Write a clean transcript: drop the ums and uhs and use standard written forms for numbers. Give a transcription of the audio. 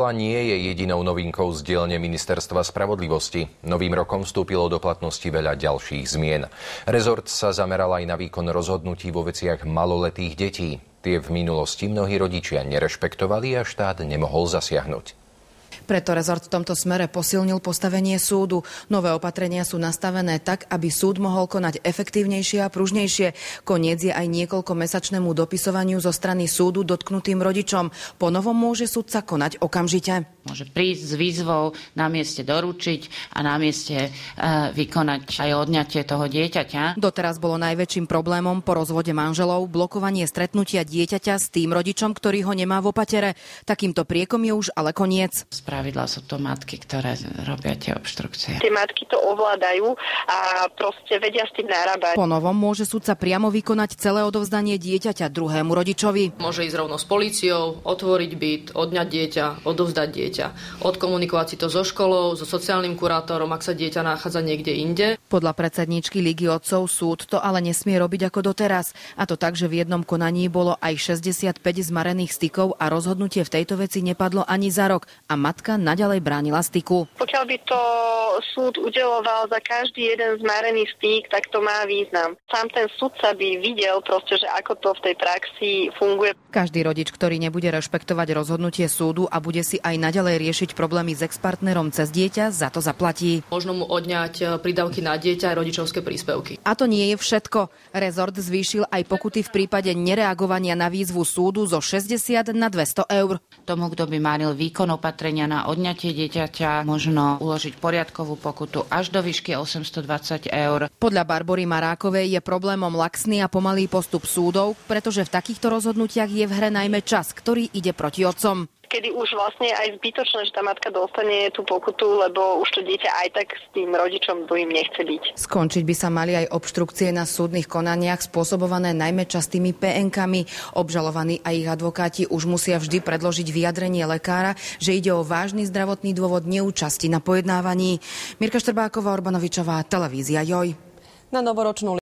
Nie je jedinou novinkou z dielne Ministerstva spravodlivosti. Novým rokom vstúpilo do platnosti veľa ďalších zmien. Rezort sa zameral aj na výkon rozhodnutí vo veciach maloletých detí. Tie v minulosti mnohí rodičia nerešpektovali a štát nemohol zasiahnuť. Preto rezort v tomto smere posilnil postavenie súdu. Nové opatrenia sú nastavené tak, aby súd mohol konať efektívnejšie a pružnejšie. Koniec je aj niekoľkomesačnému dopisovaniu zo strany súdu dotknutým rodičom. Po novom môže sudca konať okamžite. Môže prísť s výzvou, na mieste doručiť a na mieste vykonať aj odňatie toho dieťaťa. Doteraz bolo najväčším problémom po rozvode manželov blokovanie stretnutia dieťaťa s tým rodičom, ktorý ho nemá v opatere. Takýmto priekom je už ale koniec. Spravidla sú to matky, ktoré robia tie obštrukcie. Tie matky to ovládajú a proste vedia s tým narábať. Po novom môže sudca priamo vykonať celé odovzdanie dieťaťa druhému rodičovi. Môže ísť rovno s políciou, otvoriť byt, odňať dieťa, odovzdať dieťa. Odkomunikovať si to so školou, so sociálnym kurátorom, ak sa dieťa nachádza niekde inde. Podľa predsedníčky Ligy otcov súd to ale nesmie robiť ako doteraz. A to tak, že v jednom konaní bolo aj 65 zmarených stykov a rozhodnutie v tejto veci nepadlo ani za rok. A matka naďalej bránila styku. Pokiaľ by to súd udeľoval za každý jeden zmarený styk, tak to má význam. Sám ten sudca by videl proste, že ako to v tej praxi funguje. Každý rodič, ktorý nebude rešpektovať rozhodnutie súdu a bude si aj naďalej riešiť problémy s ex-partnerom cez dieťa, za to zaplatí. Možno mu odňať prídavky na dieťa a rodičovské príspevky. A to nie je všetko. Rezort zvýšil aj pokuty v prípade nereagovania na výzvu súdu zo 60 na 200 eur. Tomu, kto by maril výkon opatrenia na odňatie dieťaťa, možno uložiť poriadkovú pokutu až do výšky 820 eur. Podľa Barbory Marákovej je problémom laxný a pomalý postup súdov, pretože v takýchto rozhodnutiach je v hre najmä čas, ktorý ide proti otcom. Kedy už vlastne aj zbytočné, že tá matka dostane tú pokutu, lebo už to dieťa aj tak s tým rodičom druhým nechce byť. Skončiť by sa mali aj obštrukcie na súdnych konaniach spôsobované najmä častými PN-kami. Obžalovaní a ich advokáti už musia vždy predložiť vyjadrenie lekára, že ide o vážny zdravotný dôvod neúčasti na pojednávaní. Mirka Štrbáková, Urbanovičová, televízia JOJ. Na novoročnú